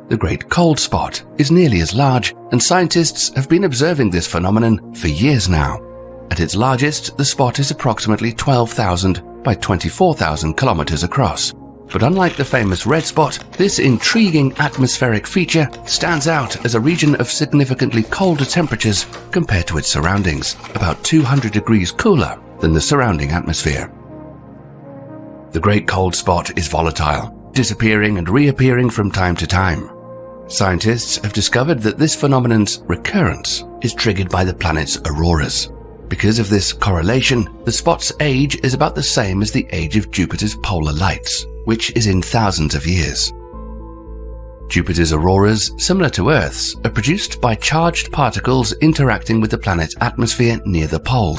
the Great Cold Spot is nearly as large, and scientists have been observing this phenomenon for years now. At its largest, the spot is approximately 12,000 by 24,000 kilometers across. But unlike the famous red spot, this intriguing atmospheric feature stands out as a region of significantly colder temperatures compared to its surroundings, about 200 degrees cooler than the surrounding atmosphere. The Great Cold Spot is volatile, disappearing and reappearing from time to time. Scientists have discovered that this phenomenon's recurrence is triggered by the planet's auroras. Because of this correlation, the spot's age is about the same as the age of Jupiter's polar lights, which is in thousands of years. Jupiter's auroras, similar to Earth's, are produced by charged particles interacting with the planet's atmosphere near the poles.